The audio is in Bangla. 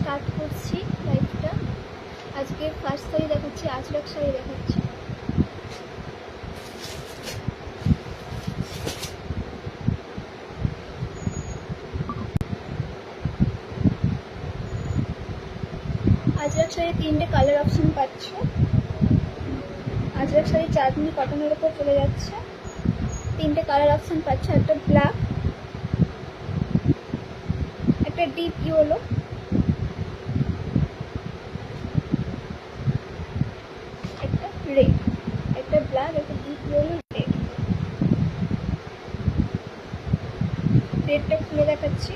স্টার্ট করছি লাইভটা। আজকে ফার্স্ট শাড়ি দেখাচ্ছি, আজরাক শাড়ি দেখাচ্ছি। আজরাক শাড়ি 3টে কালার অপশন পাচ্ছ। আজরাক শাড়ি চাঁদনি কটনের উপর চলে যাচ্ছে। 3টে কালার অপশন পাচ্ছ, একটা ব্ল্যাক, একটা ডিপ ইয়েলো, একটা রেড। একটা ব্ল্যাক, একটা ডিপ ইয়েলো, রেড। রেডটা খুলে দেখাচ্ছি।